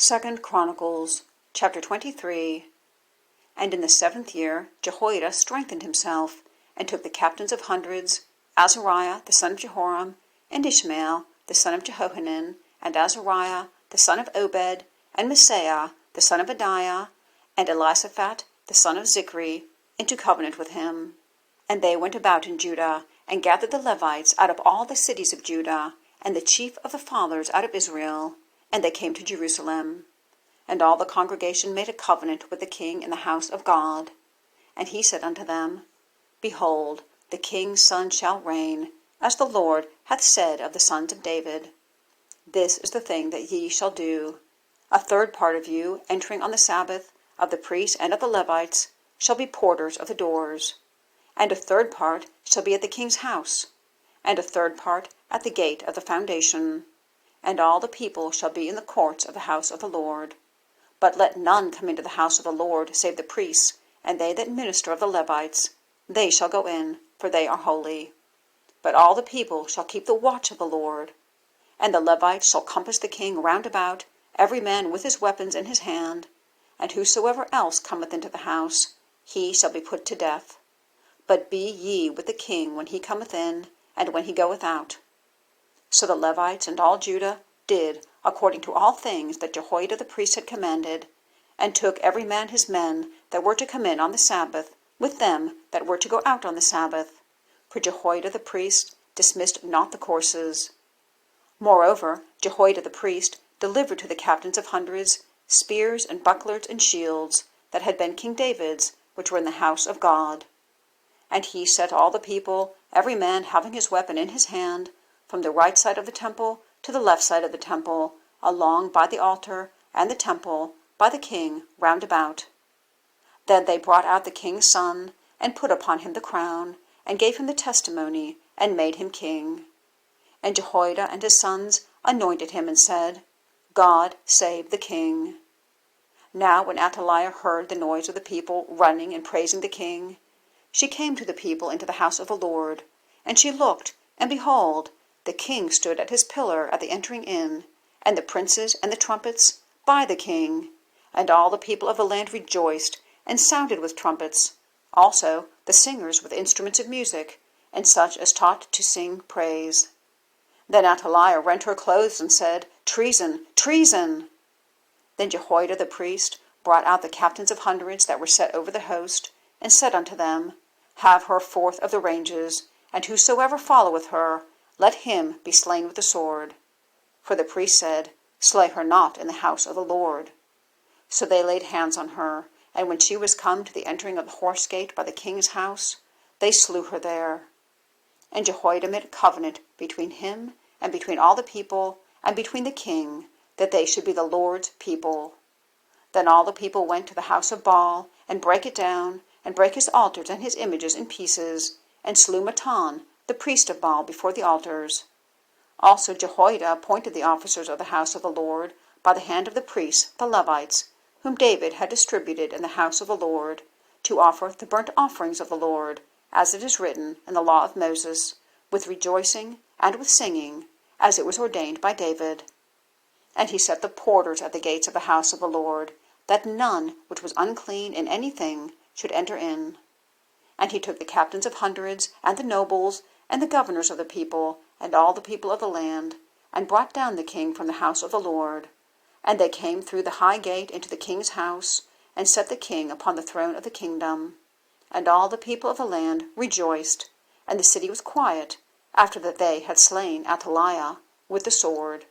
2 Chronicles, chapter 23. And in the 7th year Jehoiada strengthened himself, and took the captains of hundreds, Azariah the son of Jeroham, and Ishmael the son of Jehohanan, and Azariah the son of Obed, and Maaseiah the son of Adaiah, and Elishaphat the son of Zichri, into covenant with him. And they went about in Judah, and gathered the Levites out of all the cities of Judah, and the chief of the fathers out of Israel, and they came to Jerusalem. And all the congregation made a covenant with the king in the house of God. And he said unto them, Behold, the king's son shall reign, as the Lord hath said of the sons of David. This is the thing that ye shall do. A third part of you, entering on the sabbath, of the priests and of the Levites, shall be porters of the doors. And a third part shall be at the king's house, and a third part at the gate of the foundation. And all the people shall be in the courts of the house of the Lord. But let none come into the house of the Lord save the priests, and they that minister of the Levites. They shall go in, for they are holy. But all the people shall keep the watch of the Lord. And the Levites shall compass the king round about, every man with his weapons in his hand. And whosoever else cometh into the house, he shall be put to death. But be ye with the king when he cometh in, and when he goeth out. So the Levites and all Judah did according to all things that Jehoiada the priest had commanded, and took every man his men that were to come in on the Sabbath, with them that were to go out on the Sabbath. For Jehoiada the priest dismissed not the courses. Moreover, Jehoiada the priest delivered to the captains of hundreds spears and bucklers and shields that had been King David's, which were in the house of God. And he set all the people, every man having his weapon in his hand, from the right side of the temple to the left side of the temple, along by the altar and the temple, by the king round about. Then they brought out the king's son, and put upon him the crown, and gave him the testimony, and made him king. And Jehoiada and his sons anointed him, and said, God save the king. Now when Athaliah heard the noise of the people running and praising the king, she came to the people into the house of the Lord, and she looked, and behold, the king stood at his pillar at the entering in, and the princes and the trumpets by the king. And all the people of the land rejoiced, and sounded with trumpets, also the singers with instruments of music, and such as taught to sing praise. Then Athaliah rent her clothes, and said, Treason, treason! Then Jehoiada the priest brought out the captains of hundreds that were set over the host, and said unto them, Have her forth of the ranges, and whosoever followeth her, let him be slain with the sword. For the priest said, Slay her not in the house of the Lord. So they laid hands on her, and when she was come to the entering of the horse gate by the king's house, they slew her there. And Jehoiada made a covenant between him, and between all the people, and between the king, that they should be the Lord's people. Then all the people went to the house of Baal, and brake it down, and brake his altars and his images in pieces, and slew Mattan, the priest of Baal, before the altars. Also Jehoiada appointed the officers of the house of the Lord by the hand of the priests, the Levites, whom David had distributed in the house of the Lord, to offer the burnt offerings of the Lord, as it is written in the law of Moses, with rejoicing and with singing, as it was ordained by David. And he set the porters at the gates of the house of the Lord, that none which was unclean in anything should enter in. And he took the captains of hundreds, and the nobles, and the governors of the people, and all the people of the land, and brought down the king from the house of the Lord. And they came through the high gate into the king's house, and set the king upon the throne of the kingdom. And all the people of the land rejoiced, and the city was quiet, after that they had slain Athaliah with the sword.